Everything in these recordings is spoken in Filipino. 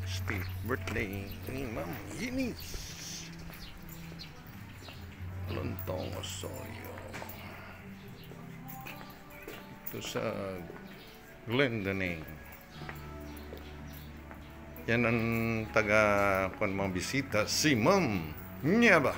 60th birthday ni Ma'am Eunice Lontong Osorio. Ito sa Glendonning. Yan ang taga mga bisita, si Ma'am Nyaba.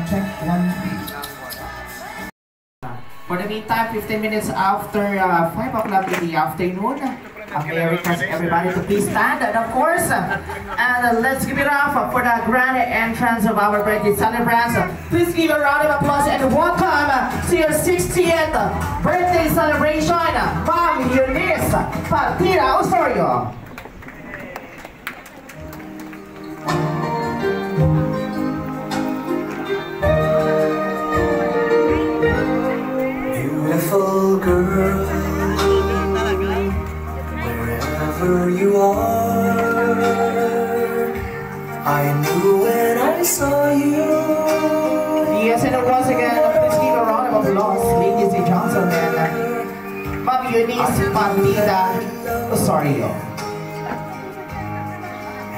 Check 1. For the meantime, 15 minutes after 5 o'clock in the afternoon, may I request everybody to please stand, and of course, and let's give it up for the grand entrance of our birthday celebrants. Please give a round of applause and welcome to your 60th birthday celebration, Ma'am Eunice Partida Osorio. Beautiful girl, wherever you are, I knew when I saw you. Yes, and once again, please give a round of applause, ladies and gentlemen, Ma'am Eunice Partida Osorio.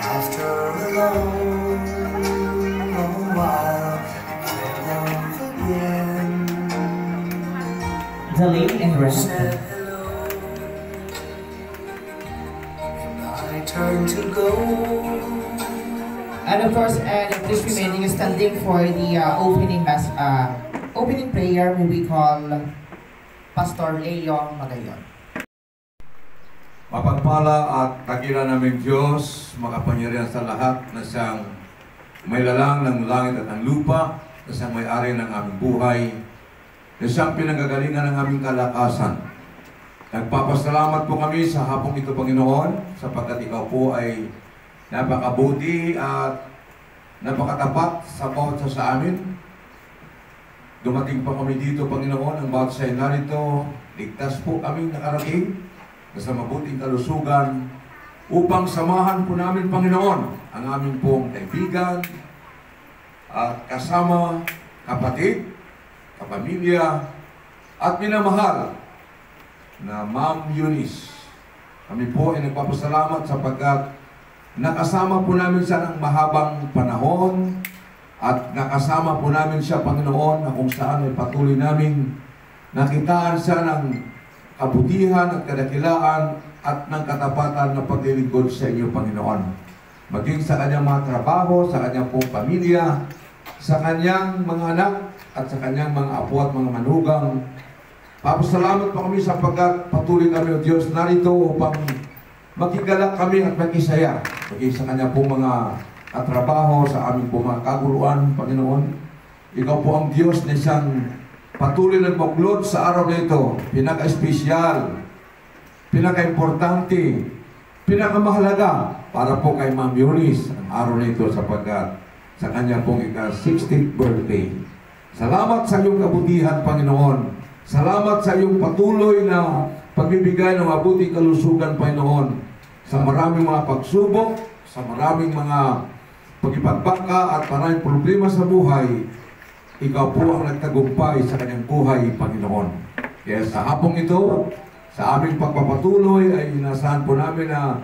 After a long while, I love again. The lady in red. And I turn to go. And of course, and please remaining standing for the opening prayer, who we call Pastor Leo Magayon. Mapagpala at takila namin Diyos, makapangyarihan sa lahat, na siyang may lalang ng langit at ang lupa, na siyang may-ari ng aming buhay, na siyang pinanggagalingan ng aming kalakasan. Nagpapasalamat po kami sa hapong ito, Panginoon, sapagkat ikaw po ay napakabuti at napakatapat sa bawat sa amin. Dumating pa kami dito, Panginoon, ang bawat sa narito, ligtas po kaming nakarating sa mabuting kalusugan upang samahan po namin, Panginoon, ang aming pong kaibigan at kasama, kapatid, kapamilya at minamahal na Ma'am Eunice. Kami po ay nagpapasalamat sapagkat nakasama po namin siya ng mahabang panahon at nakasama po namin siya, Panginoon, na kung saan ay patuloy namin nakitaan siya ng kabutihan at kadakilaan at ng katapatan na paglilingkod sa inyo, Panginoon. Maging sa kanyang mga trabaho, sa kanyang pong pamilya, sa kanyang mga anak, at sa kanyang mga apo at mga manugang. Papasalamat po kami sapagkat patuloy kami, O Diyos, narito upang makigalak kami at makisaya. Maging sa kanyang po mga katrabaho, sa aming po mga kaguluhan, Panginoon. Ikaw po ang Diyos na siyang patuloy na maglod sa araw na ito. Pinaka-espesyal, pinaka-importante, pinaka-mahalaga para po kay Ma'am Eunice ang araw na ito sapagkat sa kanya pong ika-60th birthday. Salamat sa iyong kabutihan, Panginoon. Salamat sa iyong patuloy na pagbibigay ng mabuting kalusugan, Panginoon. Sa maraming mga pagsubok, sa maraming mga pagipagbaka at maraming problema sa buhay, ikaw po ang nagtagumpay sa kanyang buhay, Panginoon. Kaya sa hapong ito, sa aming pagpapatuloy ay inasahan po namin na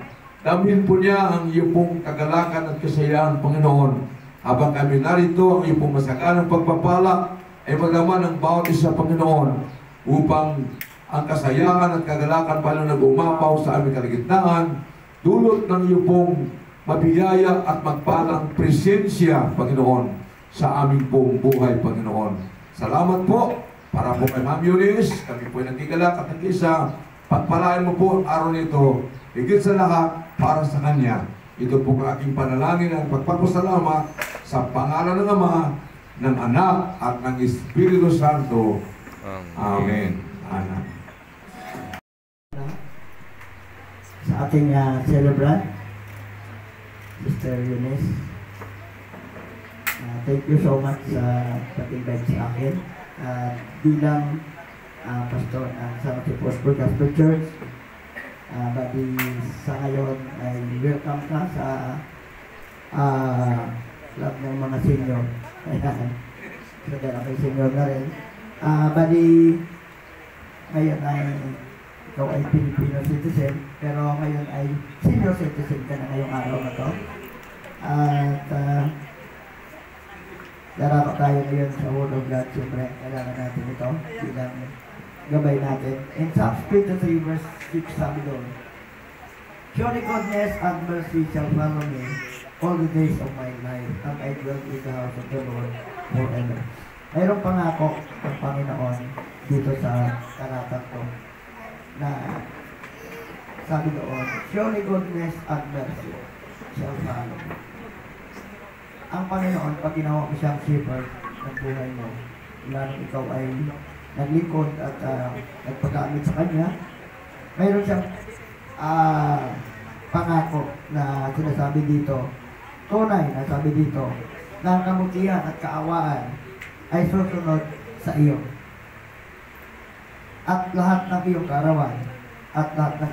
damhin po niya ang iyong pong kagalakan at kasayahan, Panginoon. Habang kami narito, ang iyong pong masaganang pagpapala ay maglaman ng bawat isa, Panginoon, upang ang kasayahan at kagalakan pala nag-umapaw sa aming kalagitnaan, dulot ng iyong pong mabiyaya at magpalang presensya, Panginoon, sa aming pong buhay, Panginoon. Salamat po para po kay Ma'am Eunice. Kami po ay nagkigalak at nag-isa. Pagpalain mo po ang araw nito, higit sa lahat para sa Kanya. Ito po ang aking panalangin at pagpapasalamat sa pangalan ng Ama, ng Anak at ng Espiritu Santo. Amen. Amen. Sa ating celebrant, Sister Eunice, thank you so much sa pag-invite sa akin. Bilang pastor ng San Jose Gospel Church, Bali, sa ngayon ay welcome ka sa club ng mga senior. Ayan. So, dahil ako senior na rin. Bali, ngayon ay ikaw ay Filipino citizen, pero ngayon ay senior citizen ka na ngayong araw na to. At darama tayo ngayon sa Word of God. Siyempre, kailangan natin ito bilang gabay natin. In Psalms 23 verse 6 sabi doon, surely goodness and mercy shall follow me all the days of my life, and I dwell in the house of the Lord forever. Mayroong pangako ng Panginoon dito sa talatang to na sabi doon, surely goodness and mercy shall follow me. Ang Panginoon, pag ginawa mo siyang shepherd ng buhay mo, lalong ikaw ay naglingkod at nagpagamit sa Kanya, mayroon siyang pangako na sinasabi dito, tunay na sabi dito, na ang kamutihan at kaawaan ay susunod sa iyo. At lahat ng iyong kaarawan, at lahat ng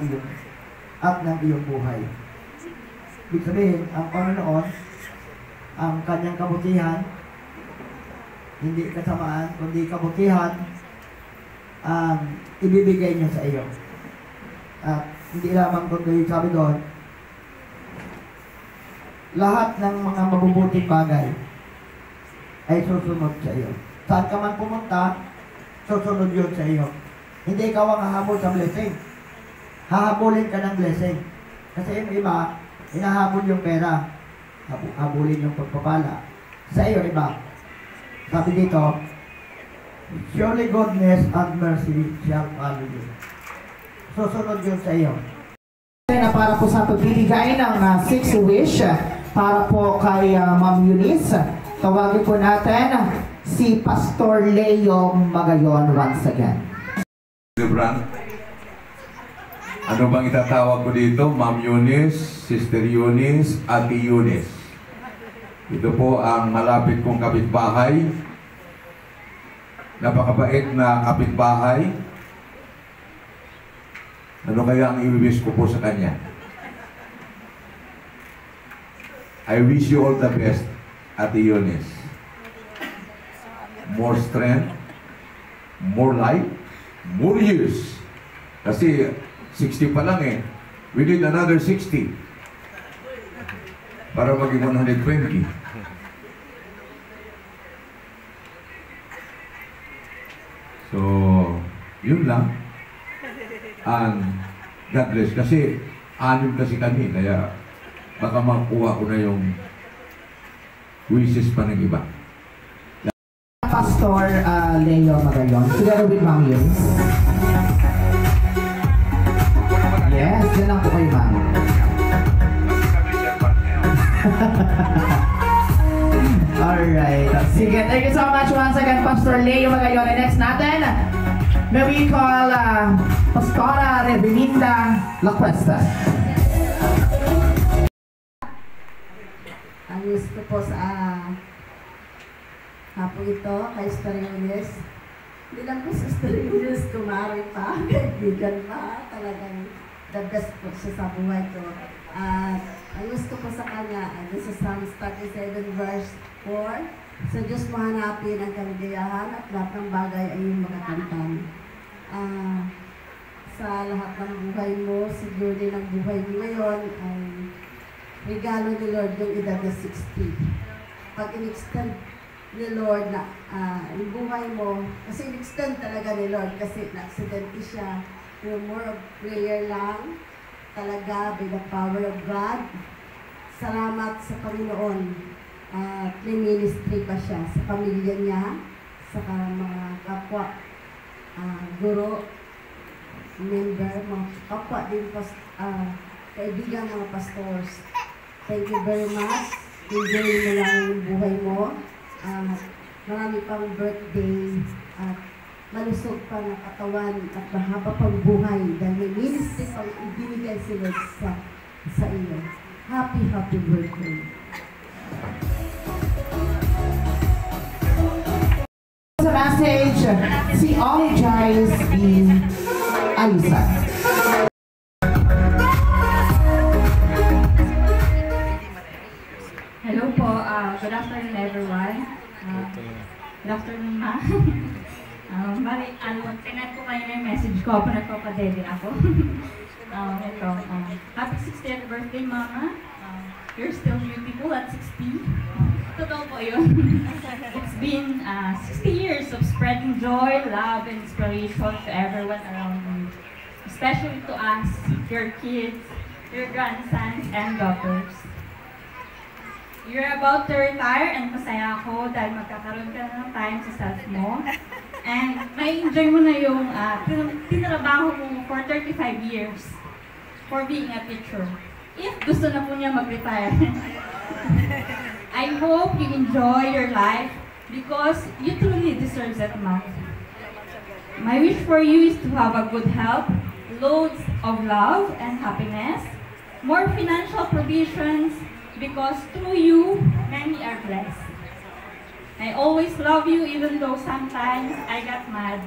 iyong buhay. Ibig sabihin, ang Panginoon, ang kanyang kabutihan, hindi kasamaan, kundi kabutihan, ibibigay niya sa iyo. At hindi lamang kundi sabi doon, lahat ng mga mabubuting bagay ay susunod sa iyo. Saan ka man pumunta, susunod yun sa iyo. Hindi ikaw ang hahabol sa blessing. Hahabulin ka ng blessing. Kasi yung iba, hinahabol yung pera. Habulin yung pagpapala. Sa iyo, iba. Sabi dito, surely goodness and mercy shall follow you. Susunod yun sa iyo. Na para po sa pagbibigay ng 6 wish para po kay Ma'am Eunice, tawagin po natin si Pastor Leo Magayon once again. Brand, ano bang itatawag ko dito? Ma'am Eunice, Sister Eunice, Ate Eunice. Ito po ang malapit kong kapitbahay. Napakabait na kapitbahay. Ano kaya ang i-wish ko po sa kanya? I wish you all the best, Ate Eunice. More strength, more life, more years. Kasi 60 pa lang eh. We need another 60 para maging 120. So, yun lang. And God bless. Kasi 6 kasi kami, kaya baka makuha ko na yung wishes pa ng iba. Pastor Leo Magayon, together with Ma'am Eunice. Yes, yan lang po kayo, Ma'am. Alright. Sige, thank you so much once again, Pastor Leo Magayon. And next natin, may we call Pastora Revelinda Lacuesta. Ang wish ko po sa hapon ito, kay Sister Eunice. Hindi lang po si Sister Eunice, kumari pa, kaibigan pa, talagang the best po siya sa buhay ko. Ang wish ko po sa kanya, this is Psalms 37 verse 4. Sa Diyos mo hanapin ang kaligayahan at lahat ng bagay ay iyong makakamtan. Sa lahat ng buhay mo, sa journey ng buhay mo ngayon, ay regalo ni Lord yung edad na 60. Pag in-extend ni Lord na yung buhay mo, kasi in-extend talaga ni Lord kasi na-accidente siya. Yung more of prayer lang, talaga by the power of God. Salamat sa Panginoon. May ministry pa siya sa pamilya niya, sa mga kapwa, guro, member, mga kapwa din, kaibigan, mga pastors. Thank you very much. Enjoy mo lang yung buhay mo. Marami pang birthday at malusog pa ng katawan at mahaba pang buhay dahil may ministry pang ibinigay si Lord sa iyo. Happy birthday. Sa message, si Ollie Jais in Alisa. Good afternoon, everyone. Good afternoon, ma. Bali, tinan ko kayo na yung message ko pa nagpapadede ako. Happy 60th birthday, Mama. You're still beautiful at 60. Totoo po yun. It's been 60 years of spreading joy, love, and inspiration to everyone around you. Especially to us, your kids, your grandsons, and daughters. You're about to retire and masaya ako dahil magkakaroon ka na ng time sa self mo. And na-enjoy mo na yung tinrabaho mo for 35 years for being a teacher. If gusto na po niya mag-retire. I hope you enjoy your life because you truly deserve that much. My wish for you is to have a good health, loads of love and happiness, more financial provisions because through you, many are blessed. I always love you even though sometimes I got mad.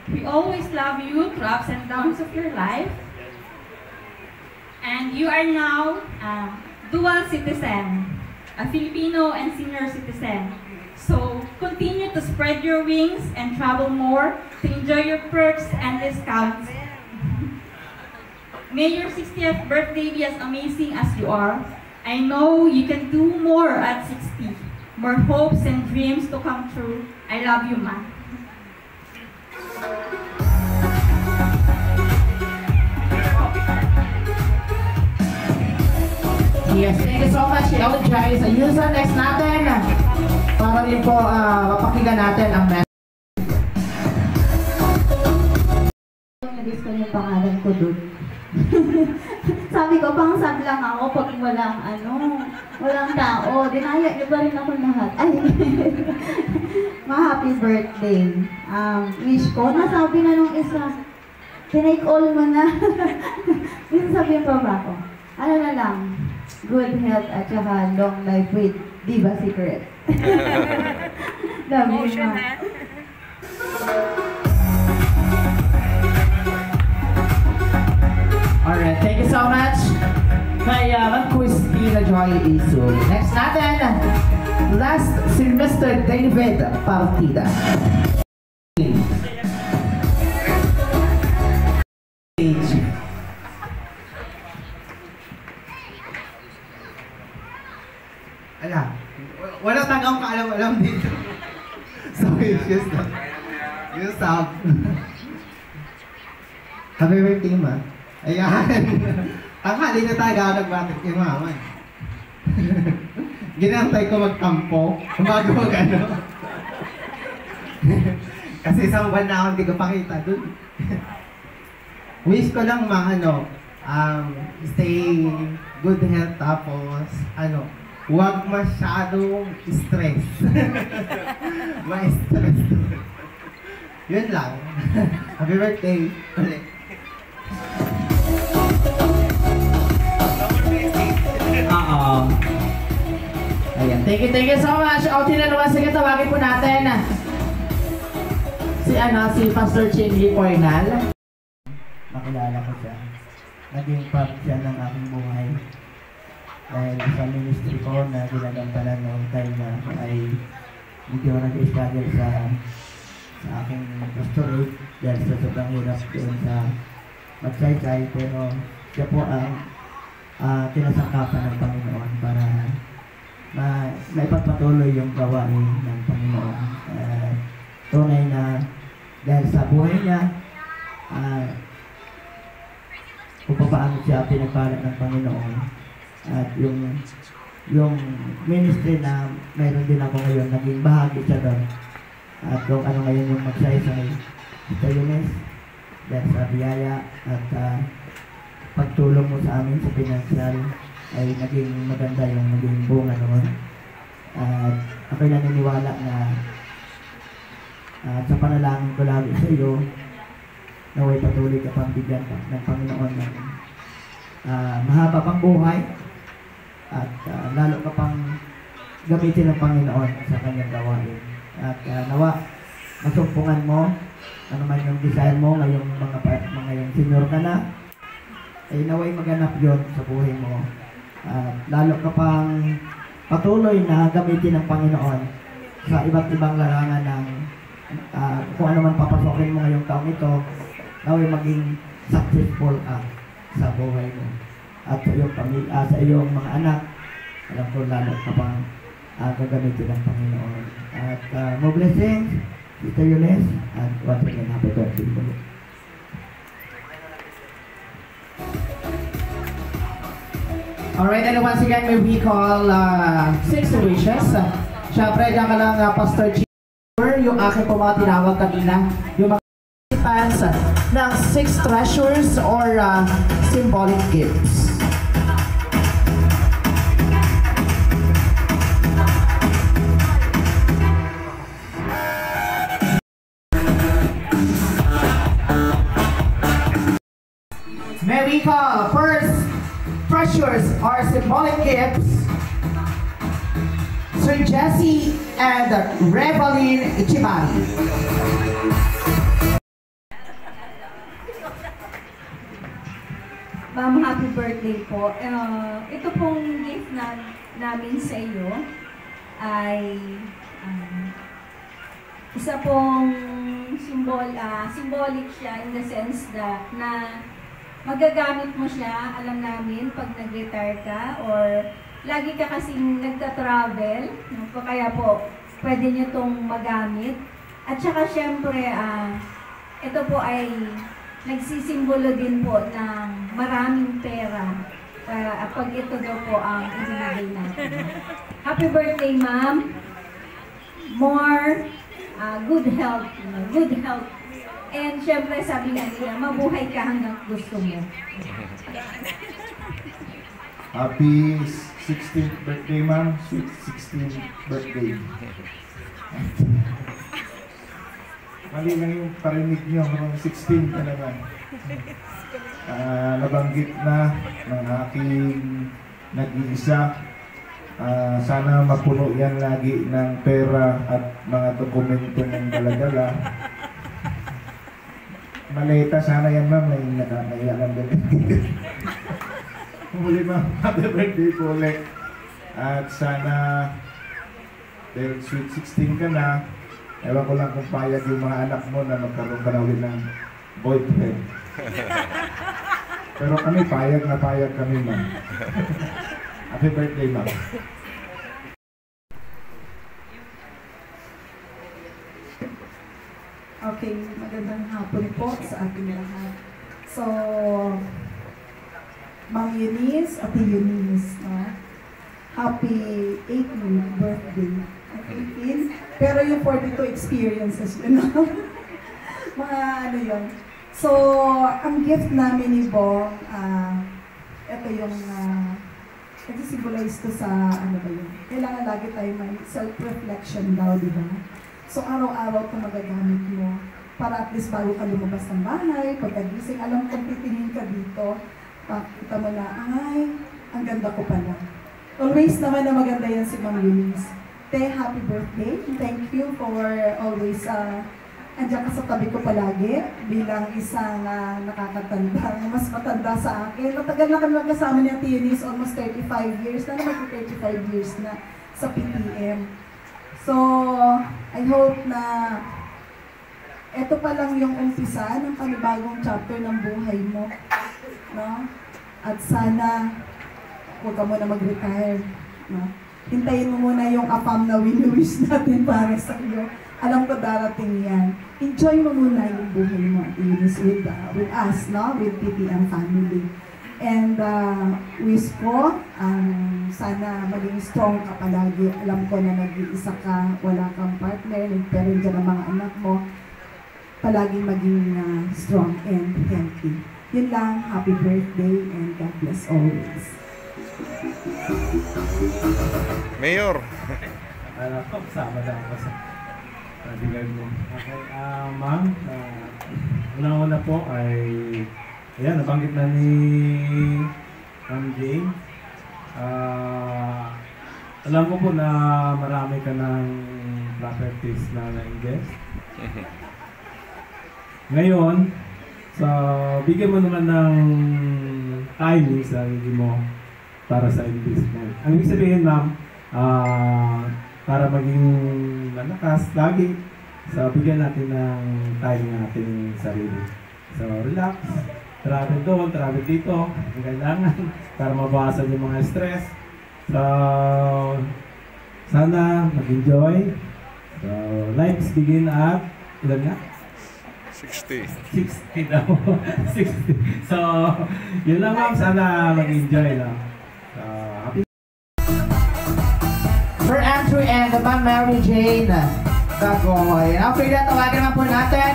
We always love you through ups and downs of your life. And you are now dual citizen, a Filipino and senior citizen. So continue to spread your wings and travel more to enjoy your perks and discounts. May your 60th birthday be as amazing as you are. I know you can do more at 60. More hopes and dreams to come true. I love you, Ma. Yes, thank you so much, Joyce. Yun sa next natin, para rin po mapakinggan natin ang message. Nagis ko yung pangalan ko dun. Sabi ko, pang sablang ako pag walang tao. Dinaya niyo ba rin ako lahat? Ay, ma-happy birthday. Wish ko, nasabi na nung isa, tinake all mo na. Yung sabihin pa ba ako? Ano na lang, good health at saka long life with Diva Secret. Love you, ma. Alright, thank you so much kay Christina Joy Isu. Next natin, last si Mr. David Partida. Ala, wala tagang kaalam-alam dito. Sorry, just na. Yung sub. Happy birthday, ma. Ayan. Tanghali na tayo nagbatik yung mama. Ginantay ko magtampo. Bago mag-ano. Kasi isang buwan na ako hindi ko pakita dun. Wish ko lang stay good health tapos huwag masyadong stress. Ma-stress. Yun lang. Happy birthday. Ulit. Ayan. Thank you so much. Tinanungan, sige, tawagin po natin si Pastor Chingy Pornal. Nakilala ko siya. Naging part siya ng aking buhay. Dahil sa ministry ko na ginagampanan noong time na ay hindi ko nag-struggle sa aking pastorate dahil sa sobrang hirap doon sa magsaysay, pero siya po ang tinasangkapan ng Panginoon para maipagpatuloy yung gawain ng Panginoon. Tunay na dahil sa buhay niya, kung paano siya pinagpala ng Panginoon at yung ministry na mayroon din ako ngayon, naging bahagi siya doon. At kung ano ngayon yung magsaysay, ito Yunes, dahil sa biyaya at pagtulong mo sa amin sa financial ay naging maganda yung naging bunga noon. At ako'y naniniwala na sa panalangin ko lagi sa iyo, naway patuloy ka pang bigyan ng Panginoon ng mahaba pang buhay at lalo ka pang gamitin ng Panginoon sa kanyang gawain. At nawa, masumpungan mo ano man yung desire mo ngayong mga yung senior ka na, ay naway maganap yon sa buhay mo. Lalo ka pang patuloy na gamitin ng Panginoon sa iba't ibang larangan ng kung ano man papasokin mo ngayong taong ito, naway maging successful ka sa buhay mo at sa iyong pamilya, sa iyong mga anak. Alam ko lalo ka pang gagamitin ng Panginoon. At more blessings, Sister Eunice, and once again, happy birthday po. Alright, and once again, may we call 6 wishes. Siyempre, diyan ka lang, Pastor G. Yung aking po mga tinawag kanina, yung mga fans ng 6 treasures or symbolic gifts. May we call first treasures or symbolic gifts, Sir Jesse and Reveline Chibari. Ma'am, happy birthday po. Ito pong gift namin sa iyo ay isa pong symbolic siya in the sense that na magagamit mo siya, alam namin, pag nag-retire ka or lagi ka kasing nagta-travel, no? Kaya po, pwede nyo itong magamit. At saka syempre, ito po ay nagsisimbolo din po ng maraming pera pag ito daw po ang ibigay natin. Happy birthday, ma'am! More good health, good health. And syempre, sabi nga nila, mabuhay ka hanggang gusto mo. Happy 16th birthday, ma'am. Sweet 16th birthday. Mali lang yung parinig nyo, 16 ka naman. Nabanggit na ng aking nag-iisa. Sana mapuno yan lagi ng pera at mga dokumento ng dala-dala. Maleta sana yan, ma'am. Naiya lang din. Muli, ma'am. Happy birthday po ulit. At sana, dahil sweet 16 ka na, ewan ko lang kung payag yung mga anak mo na magkaroon ka na ulit ng boyfriend. Pero kami, payag na payag kami, ma'am. Happy birthday, ma'am. Okay, magandang hapon po sa ating lahat. So, Ma'am Eunice, Ate Eunice, no? Happy 18th birthday. 18, pero yung 42 experiences, you know? Mga ano yun. So, ang gift namin ni Bong, ito yung, nag-symbolize to sa, ano ba yun? Kailangan lagi tayo may self-reflection daw, di ba? So, araw-araw ito magagamit mo para at least bago ka lumabas ng bahay, pagkagising, alam kung titingin ka dito, makita mo na, ay, ang ganda ko pala. Always naman na maganda yan si Ma'am Eunice. Te, happy birthday. Thank you for always, andyan ka sa tabi ko palagi bilang isang nakakatanda, mas matanda sa akin. Matagal na kami magkasama ni Ate Eunice, almost 35 years na, naman 35 years na sa PTM. So, I hope na ito pa lang yung umpisa ng panibagong chapter ng buhay mo, no? At sana huwag ka muna mag-retire, no? Hintayin mo muna yung apam na wini-wish natin para sa iyo. Alam ko darating yan. Enjoy mo muna yung buhay mo at with us, no? With PTM family. And wish ko, sana maging strong ka palagi. Alam ko na nag-iisa ka, wala kang partner, pero dyan ang mga anak mo, palagi maging strong and healthy. Yun lang, happy birthday and God bless always. Mayor. Sama na ako sa padigan mo. Okay, ma'am, una-una po ay ayan, nabanggit na ni Ma'am Jane. Alam mo po na marami ka ng properties na na-invest. Ngayon, bigyan mo naman ng timing sa sarili mo para sa investment. Ang ibig sabihin, ma'am, para maging malakas lagi. So, bigyan natin ng time ng ating sarili. So, relax. Travel doon, travel dito. Kung kailangan para mabawasan yung mga stress. So, sana mag-enjoy. So, lives begin at ilan nga? 60. 60 daw. 60. So, yun lang ma'am. Sana mag-enjoy lang. So, happy. Sir Andrew and Ma'am Mary Jane Dagohoy. After that, tawagan naman po natin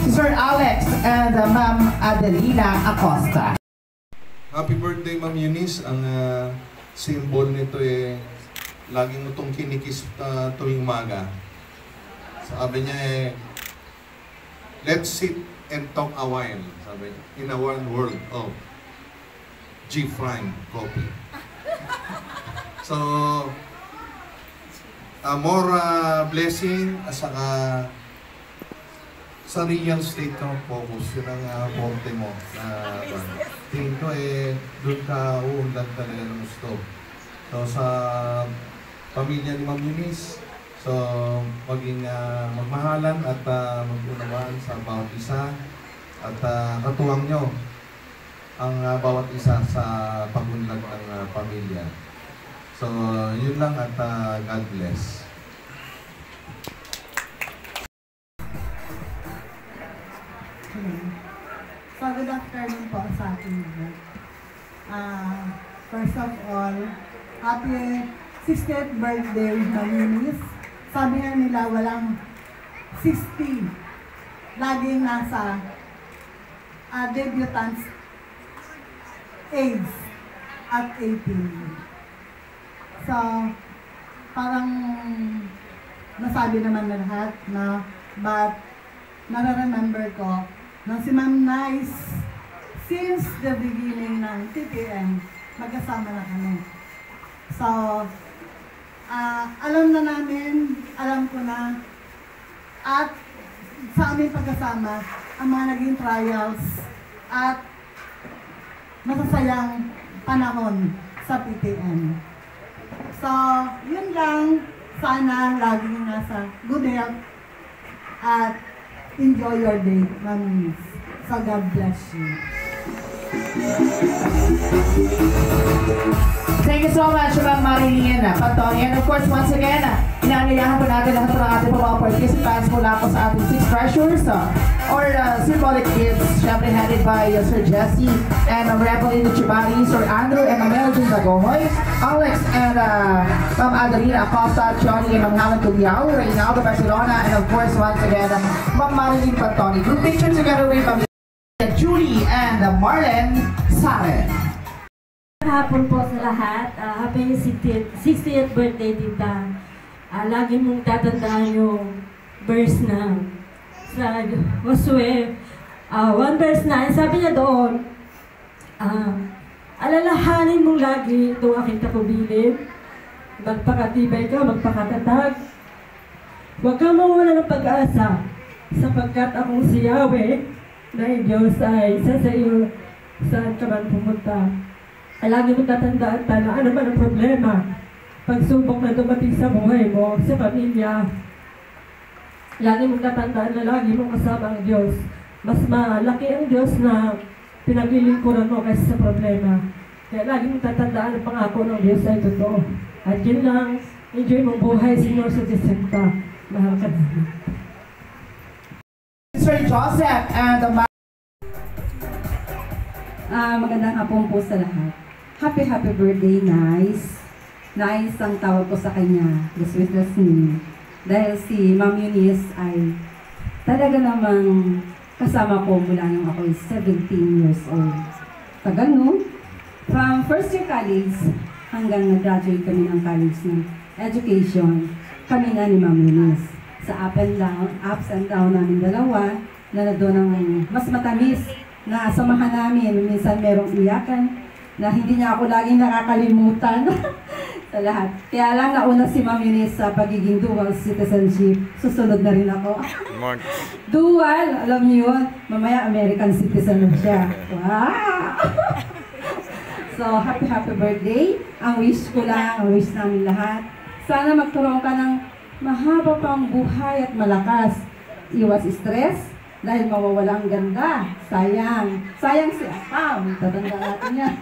si Sir Alex and Ma'am Adelina Acosta. Happy birthday, Ma'am Eunice. Ang symbol nito laging mo itong kinikis tuwing umaga. Sabi niya let's sit and talk a while. Sabi niya, in a one world of G-Prime coffee. So, more blessing at saka sa real state ka focus. Yun ang forte mo. Tingin ko doon ka uunlad talaga ng gusto. So sa pamilya ni Ma'am Eunice, so maging magmahalan at mag-unawaan sa bawat isa at katuwang nyo ang bawat isa sa pagunlad ng pamilya. So yun lang at God bless. So, good afternoon po sa ating lahat. First of all, happy 60th birthday, Ma'am Eunice. Sabi nga nila, walang 60. Laging nasa debutants age at 18. So, parang nasabi naman na lahat na, but nare-remember ko na si Ma'am Nice, since the beginning ng TPM, magkasama na kami. So, alam na namin, alam ko na, at sa aming pagkasama, ang mga naging trials at masasayang panahon sa PTM. So, yun lang, sana laging nasa good health at enjoy your day, Ma'am Eunice. So, God bless you. Thank you so much, Ma'am Marilyn Pantoni. And of course, once again, inaanyayahan po natin lahat ng ating mga participants mula po sa ating 6 treasures or symbolic gifts, syempre headed by Sir Jesse and Rebel Chibari, Sir Andrew and Ma'am Elgin Dagohoy, Alex and Ma'am Adelina Acosta, Johnny and Ma'am Helen Tuliao, Reynaldo Barcelona, and of course, once again, Ma'am Marilyn Pantoni. Group picture together with Ma'am Julie and Marlon Saren. Hapon po sa lahat. Happy 60th birthday, Tita. Lagi mong tatandaan yung verse na sa Josue 1 verse 9. Sabi niya doon, alalahanin mong lagi itong aking takubilin. Magpakatibay ka, magpakatatag. Huwag kang mawala ng pag-asa, sapagkat akong si Yahweh na Diyos ay isa sa iyo saan ka man pumunta. Lagi mong tatandaan na ano man ang problema, pagsubok na dumating sa buhay mo, sa pamilya. Lagi mong tatandaan na lagi mong kasama ang Diyos. Mas malaki ang Diyos na pinaglilingkuran mo kaysa sa problema. Kaya lagi mong tatandaan ang pangako ng Diyos ay totoo. At yun lang, enjoy mong buhay, Senyor, sa Disyenta. Mahal ka naman. Sir Joseph and the magandang hapon po sa lahat. Happy birthday, Nice. Nice ang tawag ko sa kanya, the sweetest name. Dahil si Ma'am Eunice ay talaga namang kasama ko mula nung ako 17 years old. Tagal, no? From first year college hanggang nag-graduate kami ng college ng education, kami na ni Ma'am Eunice. Sa ups and down namin dalawa, na doon ang mas matamis na samahan namin. Minsan merong iyakan na hindi niya ako laging nakakalimutan sa lahat. Kaya lang nauna si Ma'am Eunice sa pagiging dual citizenship. Susunod na rin ako. Dual, alam niyo yun, mamaya American citizen na siya. Wow! So, happy birthday. Ang wish ko lang, ang wish namin lahat. Sana magkaroon ka ng mahaba pang buhay at malakas. Iwas stress dahil mawawala ang ganda. Sayang si Akam. Tatanda natin yan.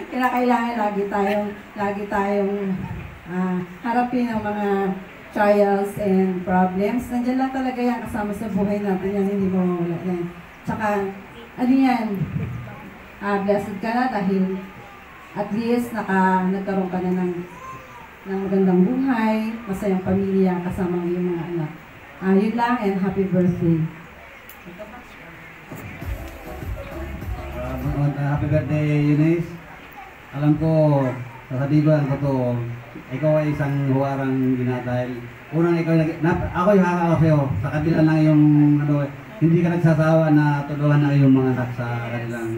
Kailangan lagi tayong harapin ang mga trials and problems. Nandiyan lang talaga yan kasama sa buhay natin yan, hindi mawawala yan. Tsaka, ano yan, blessed ka na dahil at least nagkaroon ka na ng magandang buhay, masayang pamilya kasama ng iyong mga anak. Yun lang and happy birthday. Happy birthday, Eunice. Alam ko, sasabihan ko to, ikaw ay isang huwarang ina dahil unang ikaw, ako yung haka sa'yo, sa kabila lang yung hindi ka nagsasawa na tulungan na yung mga anak sa kanilang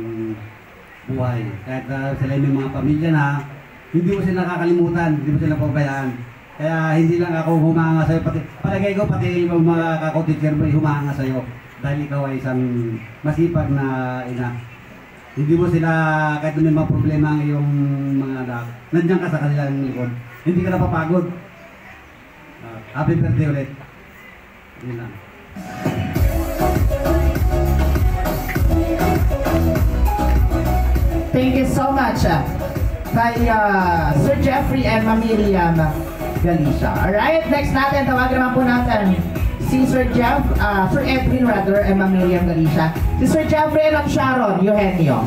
buhay. Kahit sila yung mga pamilya na, hindi mo sila nakakalimutan, hindi mo sila pabayaan. Kaya hindi lang ako humanga sa'yo, palagay ko pati yung mga kako-teacher mo humanga sa'yo dahil ikaw ay isang masipag na ina. Hindi mo sila, kahit may mga problema ang iyong mga anak, nandiyan ka sa kanilang likod. Hindi ka napapagod. Happy birthday ulit. Yun lang. Thank you so much kay Sir Jeffrey and Miriam Galicia. Alright, next natin, tawagan naman po natin si Sir Edwin rather, and Miriam Galicia. Si Sir Jeffrey and Sharon Eugenio.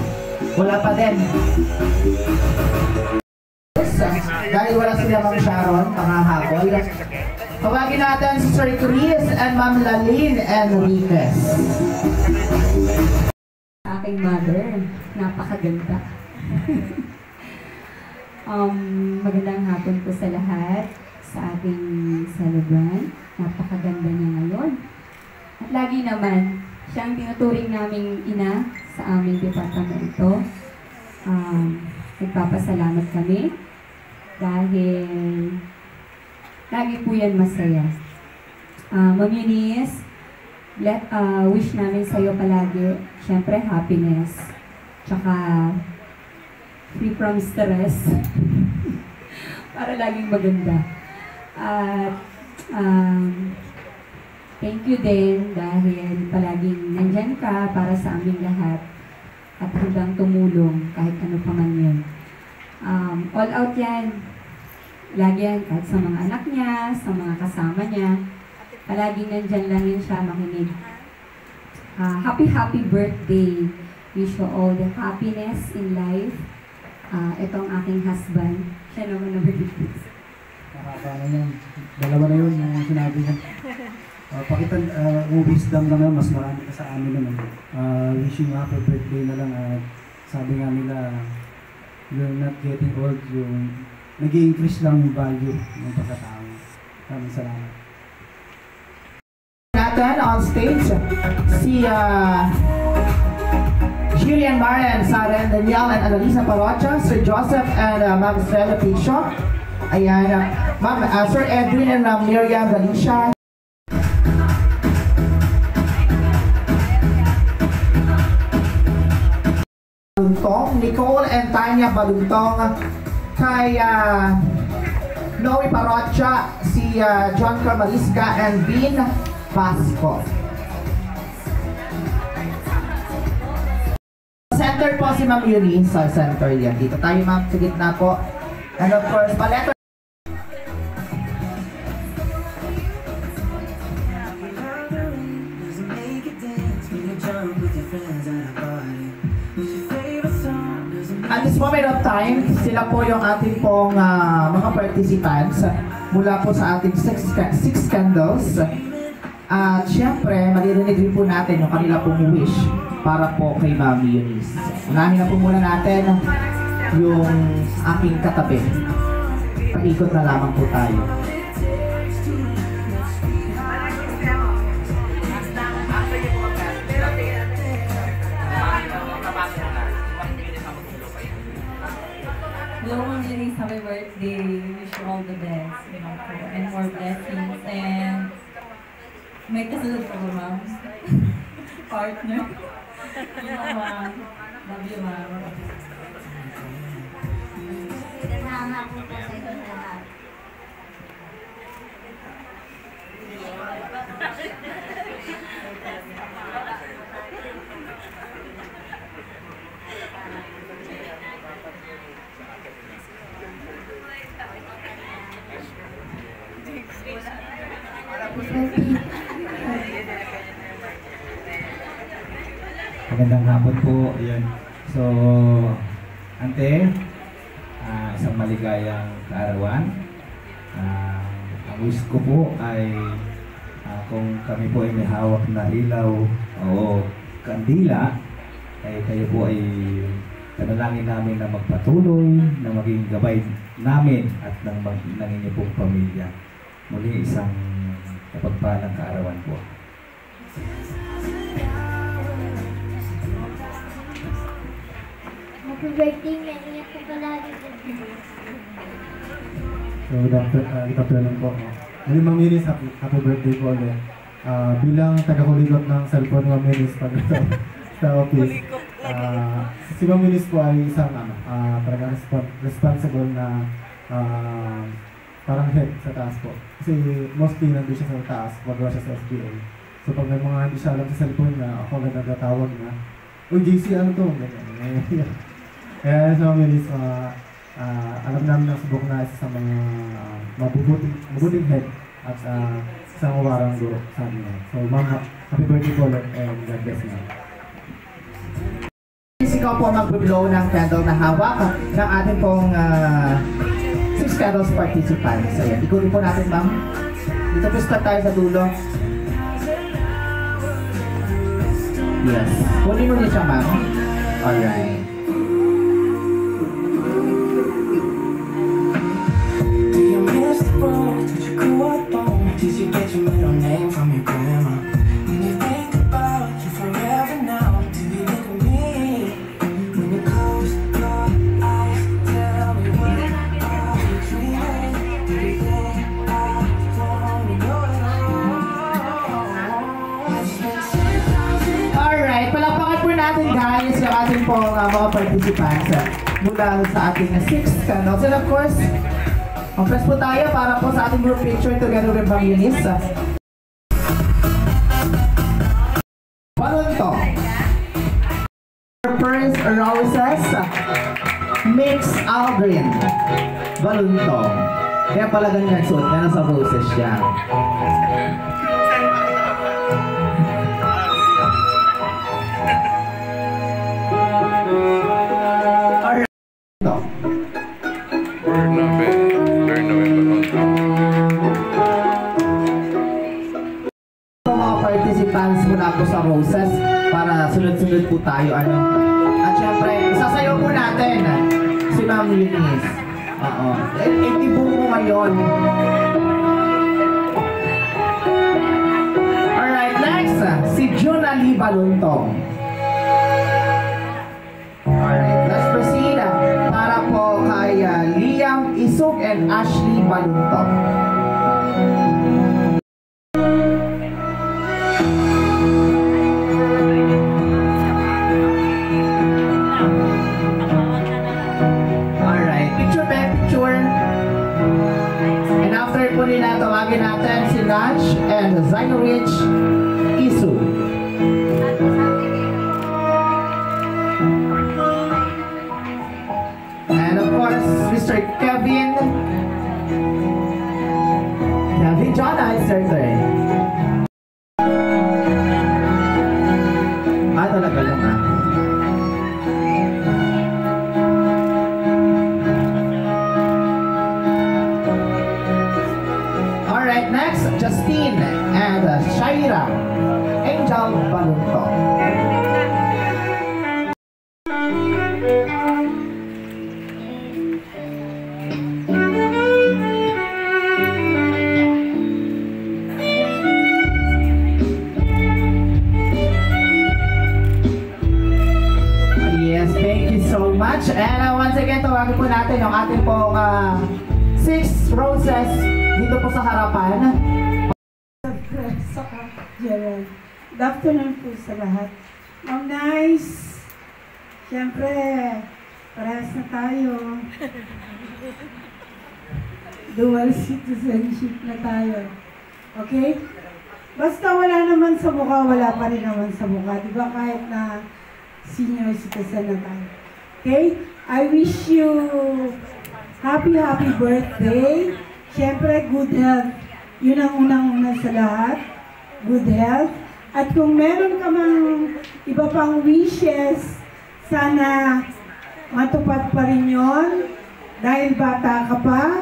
Wala pa din. Dahil wala sila Ma'am Sharon, pangahabol. Tawagin natin si Sir Chris and Ma'am Lalene Enriquez. Aking mother, napakaganda. Magandang hapon po sa lahat sa ating celebrant. Napakaganda niya ngayon. At lagi naman, siyang tinuturing naming ina sa aming departamento. Nagpapasalamat kami dahil lagi po yan masaya. Ma'am Eunice, wish namin sa'yo palagi, syempre happiness, tsaka free from stress, para laging maganda. At thank you din dahil palaging nandyan ka para sa aming lahat at hanggang tumulong kahit ano pa man yun. All out yan. Lagi yan kahit sa mga anak niya, sa mga kasama niya. Palaging nandyan lang yun siya makinig. Happy birthday. Wish you all the happiness in life. Itong aking husband. Siya naman na birthday. Nakakaano yan. Dalawa na yun yung sinabi niya. Pakitan, wisdom lang naman, mas marami ka sa amin naman. Wishing happy birthday na lang. Sabi nga nila, you're not getting old. Yung nag-i-increase lang yung value ng pagkatao. Maraming salamat. Natin on stage, si Jillian Marian, Saren Daniel, and Annalisa Parocha, Sir Joseph and Ma'am Stella Picho. Ayan, Ma'am, Sir Edwin and Miriam Galicia. Baluntong, Nicole and Tanya Baluntong, kay Noe Parocha, si John Carmalisca and Bean Pasco. Center po si Ma'am Eunice sa center yan. Dito tayo ma'am sa gitna po. And of course, paleto. At this moment of time, sila po yung ating pong mga participants mula po sa ating six candles. At syempre, maririnig rin po natin yung kanila pong wish para po kay Ma'am Eunice. Unahin na po muna natin yung aking katabi. Paikot na lamang po tayo. Hello, Ma'am Eunice, happy birthday. Wish you all the best, and more blessings. And may kasunod po ba, Ma'am? Partner. Ma'am. Love you, Ma'am. Magandang hapon po sa inyo lahat. Magandang hapon po. Ayan. So, ante, isang maligayang kaarawan. Ang wish ko po ay kung kami po ay may hawak na ilaw o kandila, ay kayo po ay panalangin namin na magpatuloy, na maging gabay namin at ng inyong pong pamilya. Muli isang kapagpalang kaarawan po. Happy birthday, Maria po palagi. So, good afternoon po. Muli, Ma'am Eunice, happy birthday po ulit. Bilang taga-kulikot ng cellphone ni Ma'am Eunice pag sa office, si Ma'am Eunice po ay isang talagang responsible na parang head sa taas po. Kasi mostly nandun siya sa taas, magawa siya sa SBA. So pag may mga hindi siya alam sa cellphone niya, ako agad nagtatawag na, "Uy, JC, ano to?" Ganyan. Kaya sa Ma'am Eunice, alam namin na subok na isa sa mga mabubuting head at isang uwarang guro sa amin. So Ma'am, happy birthday po ulit and God bless you. Ikaw po mag-blow ng candle na hawak ng ating pong 6 candles participants. Ayan, ikunin po natin, ma'am. Dito po start tayo sa dulo. Yes. Kunin mo niya siya, ma'am. Alright. Do you miss the world that you grew up on? Did you get your middle name from your grandma? When you think about you forever now, do you look at me? When you close your eyes, tell me what are you dreaming? Do you think I wanna know it all? Alright, palakpakan po natin guys yung ating pong mga participants mula sa ating 6 candles. And of course, mag-press po tayo para po sa ating group picture together with Ma'am Eunice. Balonto. Prince Roses Mix Aldrin. Balonto. Kaya pala ganyan suot. Kaya nasa roses siya. Participants mula po sa Roses para sunod-sunod po tayo at syempre isasayaw po natin si Ma'am Eunice. Itibo mo ngayon. Alright, next si Junalie Baluntong. Alright, let's proceed para po kay Liam Isuk and Ashley Baluntong. Tawagin natin si Nash and Zainorich Isu. And of course, Mr. Kevin Jonna is their turn. Talaga lang Alright, next, Justine and Shaira Angel Balunto. Yes, thank you so much. And once again, tawagin po natin yung ating pong 6 roses dito po sa harapan. Gerald. Good afternoon po sa lahat. Ma'am Nice, siyempre, Parehas na tayo. Dual citizenship na tayo. Okay? Basta wala naman sa mukha, wala pa rin naman sa mukha. Di ba kahit na senior citizen na tayo. Okay? I wish you happy birthday. Siyempre, good health. Yun ang unang-una sa lahat. Good health. At kung meron ka mang iba pang wishes, sana matupad pa rin yun. Dahil bata ka pa.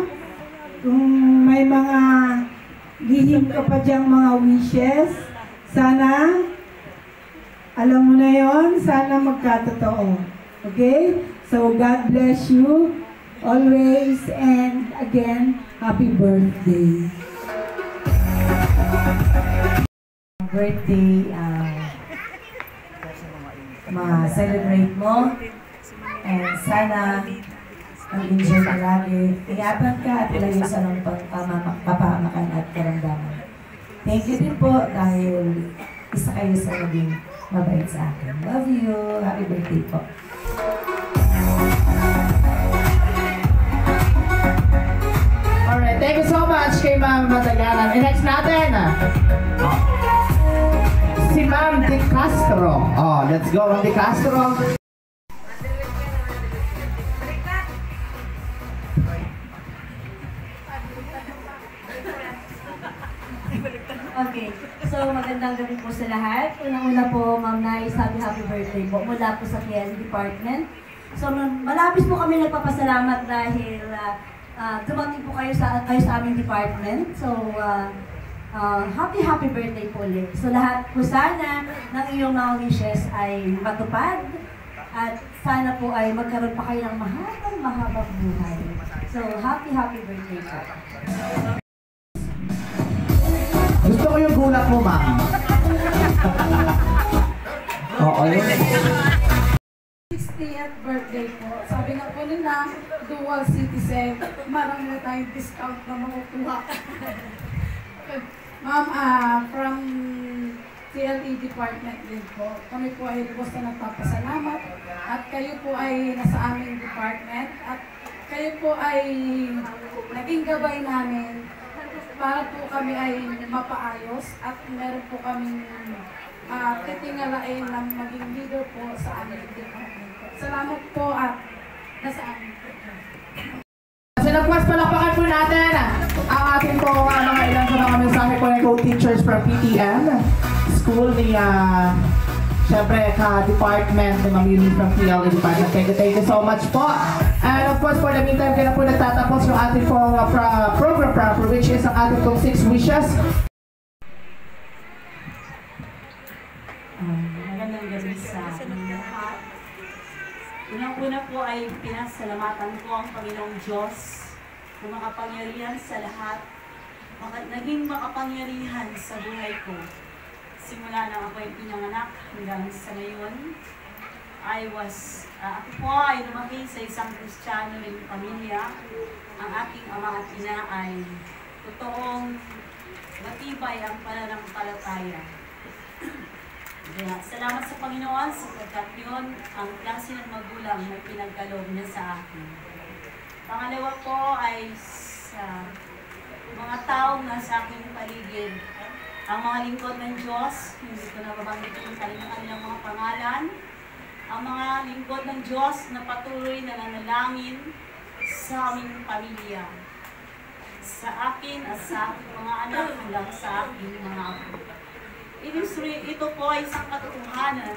Kung may mga lihim ka pa diyang mga wishes, sana, alam mo na yon, sana magkatotoo. Okay? So, God bless you always, and again, happy birthday. Birthday, ma-celebrate mo, and sana mag-enjoy ka lagi. Iyaban ka at ilayo sa ng kapahamakan at karamdaman. Thank you din po dahil isa kayo sa naging mabait sa akin. Love you. Happy birthday po. Alright, thank you so much kay Ma'am Matagalan. And next natin, si Ma'am De Castro. Oh, let's go, Ma'am De Castro. Okay, so magandang gabi po sa lahat. Unang-una po, Ma'am Nais, happy birthday po mula po sa PL Department. So malapis po kami nagpapasalamat dahil dumating po kayo sa aming department. So happy birthday po ulit. So lahat po sana ng iyong mga wishes ay matupad at sana po ay magkaroon pa kayo ng mahabang buhay. So happy birthday po. Gusto ko yung gulat mo, Ma'am. Oo, yun. 60th birthday po. Sabi nga po nila, dual citizen, marami na tayong discount na makukuha. Ma'am, from CLE department din po. Kami po ay lubos na nagpapasalamat at kayo po ay nasa aming department at kayo po ay naging gabay namin para po kami ay mapaayos at meron po kaming titingalain na maging leader po sa aming department. Salamat po at nasa amin po. Sinagwas palakpakan po natin ang ating po mga ilan sa mga mensahe po ng co-teachers from PTM school ni syempre ka-department ni Ma'am Yuni from PLE Department. Thank you so much po. And of course, for the meantime, kaya po nagtatapos yung ating po program proper, which is ang ating pong 6 wishes. Magandang gabi sa lahat. Unang-una po ay pinasalamatan ko ang Panginoong Diyos na makapangyarihan sa lahat, naging makapangyarihan sa buhay ko. Simula nang ako ay pinanganak hanggang sa ngayon, ako po ay lumaki sa isang Kristiyano rin pamilya. Ang aking ama at ina ay totoong matibay ang pananampalataya. Kaya salamat sa Panginoon sapagkat yun ang klase ng magulang na pinagkaloob niya sa akin. Pangalawa po ay sa mga taong nasa aking paligid. Ang mga lingkod ng Diyos, hindi ko na babanggitin yung kanilang mga pangalan. Ang mga lingkod ng Diyos na patuloy na nanalangin sa aming pamilya. Sa akin at sa aking mga anak hanggang sa aking mga apo. Ito po ay isang katotohanan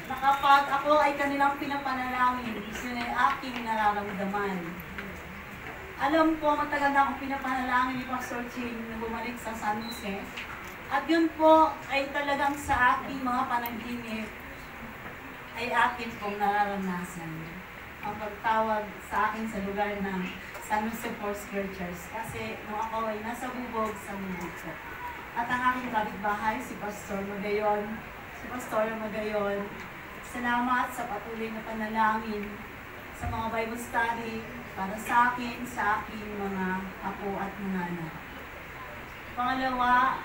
na kapag ako ay kanilang pinapanalangin, yun ay aking nararamdaman. Alam ko, matagal na akong pinapanalangin ni Pastor Ching na bumalik sa San Jose. At yun po ay talagang sa aking mga panaginip ay akin pong nararanasan. Ang pagtawag sa akin sa lugar ng San Jose Foursquare Church. Kasi nung ako ay nasa bubog sa mundo ko. At ang aking kapitbahay, si Pastor Magayon. Salamat sa patuloy na panalangin sa mga Bible study para sa akin, sa aking mga apo at mga anak. Pangalawa,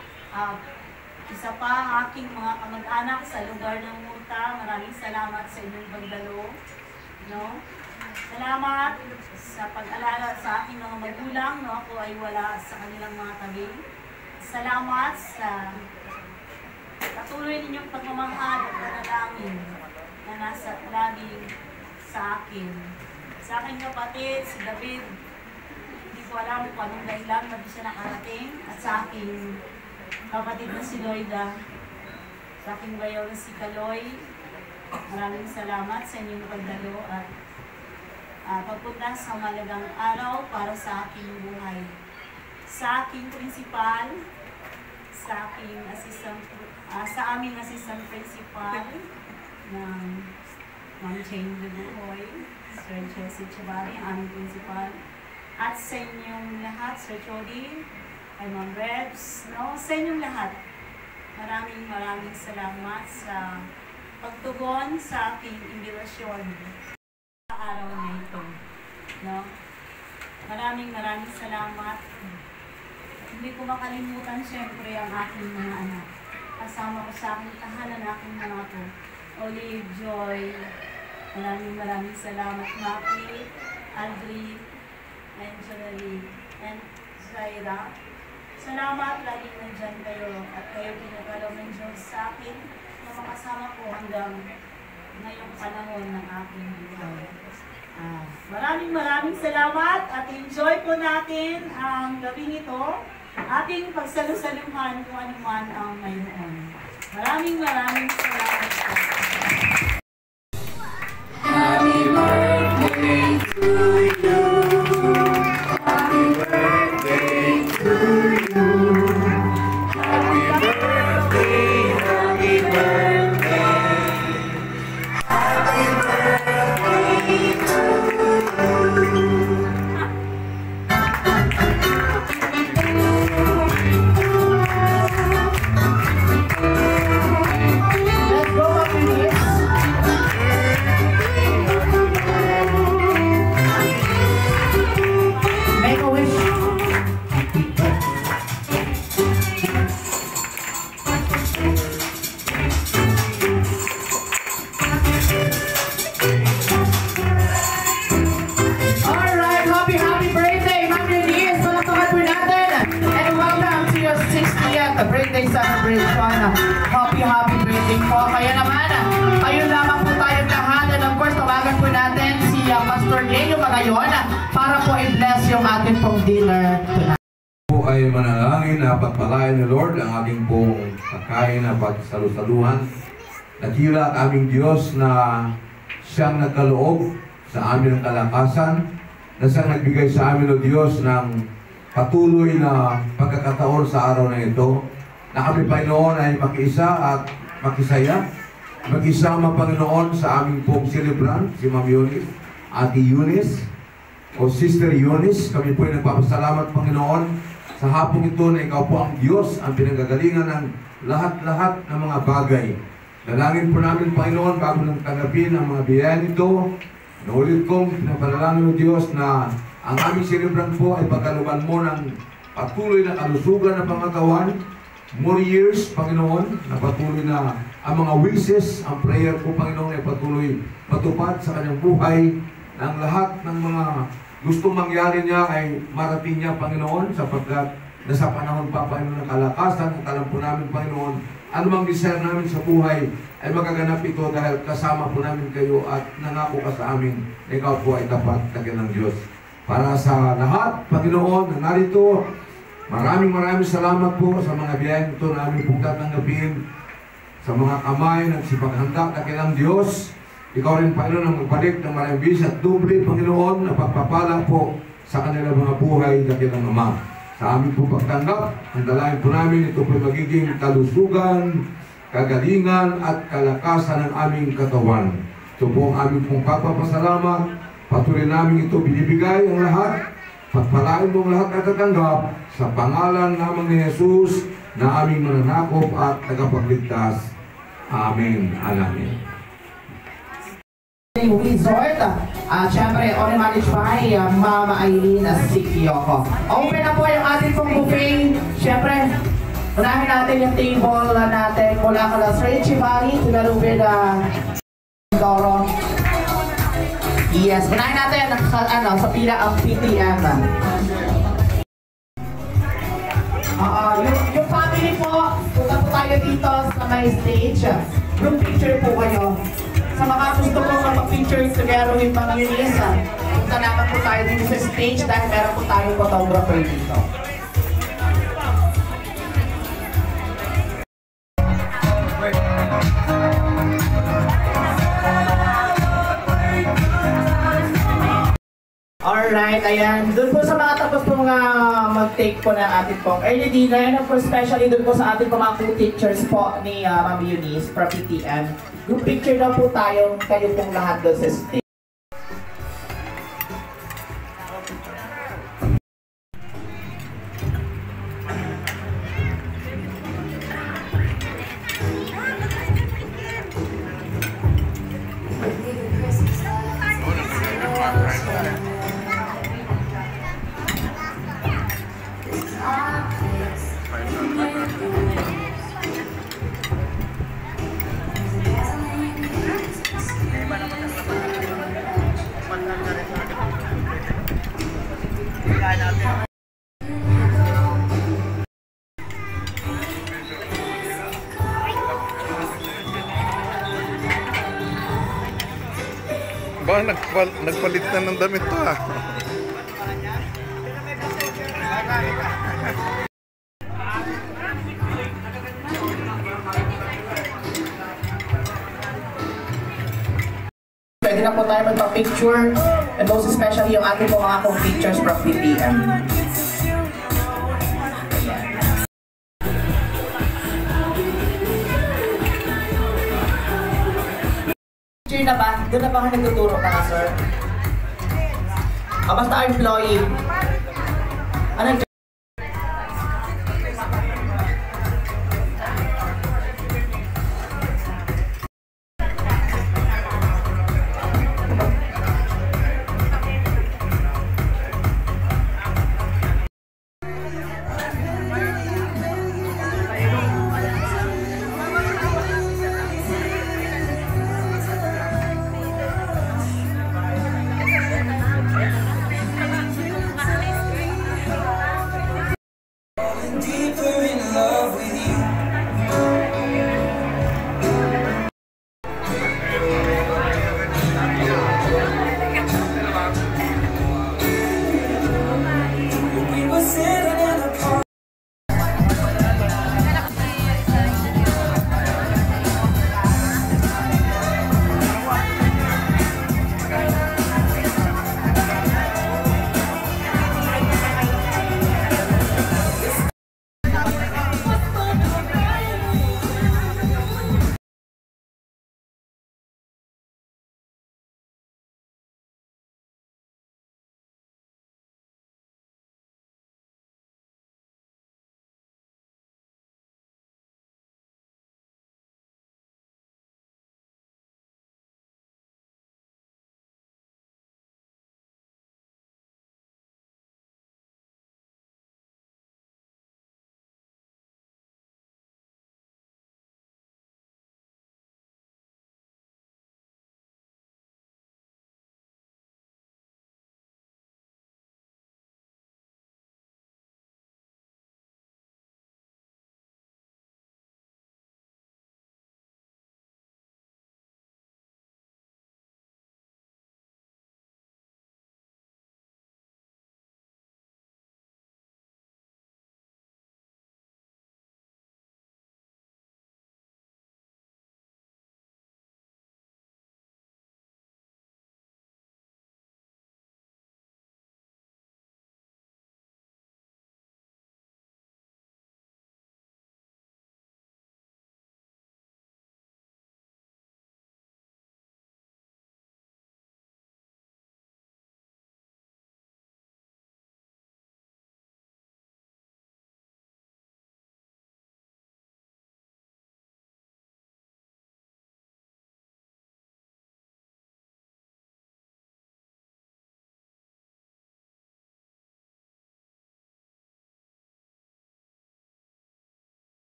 isa pa ang aking mga kamag-anak sa lugar ng Muta. Maraming salamat sa inyong pagdalo. No? Salamat sa pag-alaga sa aking mga magulang, no? Ako ay wala sa kanilang mga tabi. Salamat sa patuloy ninyong pagmamahal at panalangin na nasa laging sa akin. Sa aking kapatid, si David, hindi ko alam kung anong dahilan ba't siya nakarating. At sa aking kapatid na si Loida, sa aking bayaw na si Kaloy, maraming salamat sa inyong pagdalo at pagpunta sa malagang araw para sa aking buhay. Sa aking principal, sa aking sa aming assistant principal ng Ma'am Jane Buhoy, Sir Chelsea Chabari, aming principal, at sa inyong lahat, Sir Jody, ay Ma'am Rebs, no? Sa inyong lahat, maraming salamat sa pagtugon sa aking imbitasyon sa araw na ito, no? Maraming salamat. Hindi ko makalimutan siyempre ang aking mga anak. Kasama ko sa aking tahanan aking mga apo. Olive, Joy, maraming salamat. Maki, Aldri, Angelie, and Zaira. Salamat, laging nandyan kayo at kayo pinagalaw ng Diyos sa akin na makasama ko hanggang ngayong panahon ng aking buhay. Maraming salamat at enjoy po natin ang gabing ito, ating pagsalusaluhan kung ano man ang mayroon. Maraming salamat po. Happy birthday to you. Happy birthday to you. Happy birthday, happy birthday. Happy birthday to you. Let's go, Mapinis. Make a wish. Alright, happy birthday, Ma'am Eunice. Palakpakan po natin. And welcome to your 60th birthday celebration. Happy birthday po. Kaya naman, ayun lamang po tayong lahat. And of course, tawagan po natin si Pastor Leo Magayon para po i-bless yung ating pong dinner tonight. Po ay manalangin na pagpalain ni Lord ang ating pong pagkain na pagsalusaluhan. Nakila at aming Diyos na siyang nagkaloob sa amin ng kalakasan, na siyang nagbigay sa amin o Diyos ng patuloy na pagkakataon sa araw na ito, na kami Panginoon ay makiisa at makisaya, mag-isama Panginoon sa aming pong celebrant, si Ma'am Eunice, Ate Eunice, o Sister Eunice. Kami po ay nagpapasalamat Panginoon sa hapong ito na ikaw po ang Diyos, ang pinanggagalingan ng lahat-lahat ng mga bagay. Dalangin po namin Panginoon bago nang tanggapin ang mga biyaya nito. Naulit kong pinapanalangin ng Diyos na ang aming celebrant po ay pagkaluban mo ng patuloy na kalusugan ng pangatawan, more years, Panginoon, na patuloy na ang mga wishes, ang prayer ko, Panginoon, ay patuloy matupad sa kanyang buhay, na ang lahat ng mga gustong mangyari niya ay marating niya, Panginoon, sapagkat nasa panahon pa, Panginoon, ng kalakasan, at alam po namin, Panginoon, anumang desire namin sa buhay ay magaganap ito dahil kasama po namin kayo at nangako ka sa amin na ikaw po ay tapat na ng Diyos. Para sa lahat, Panginoon, na narito, maraming salamat po sa mga biyayang ito na aming pong tatanggapin, sa mga kamay ng sipaghanda na kailang Diyos. Ikaw rin, Panginoon, ang magbalik ng maraming bis at doble, Panginoon, na pagpapala po sa kanilang mga buhay na kailang Ama. Sa aming po pagtanggap, ang dalayan po namin, ito po magiging kalusugan, kagalingan at kalakasan ng aming katawan. Ito po ang aming pong pagpapasalamat. Patuloy namin ito binibigay ang lahat. Pagpalain mo ang lahat na tatanggap sa pangalan naman ni Jesus na aming mananakop at tagapagligtas. Amen. Amen. Resort, syempre, on managed by Mama Aileen Sikiyoko. Open na po yung ating pong buffet. Syempre, unahin natin yung table natin mula kala Sir Chibari, Tugarubid, Doro. Yes, unahin natin sa pila ang PTM. Yung family po, punta po tayo dito sa may stage. Group picture po kayo. Sa mga gusto po mag-picture together with Ma'am Eunice, punta naman po tayo dito sa stage dahil meron po tayong photographer dito. Alright, ayan. Doon po sa mga tapos po mga mag-take po ng ating pong early dinner, and of course, especially doon po sa ating mga co-teachers po ni Ma'am Eunice from PTM. Group picture na po tayo, kayo pong lahat doon sa stage. Ba, nagpalit na ng damit to ah. Pwede na po tayo magpa-picture, and most especially yung ating mga pictures from PTM. Picture na ba? Doon na ba ka nagtuturo ka na, sir? Basta employee. Ano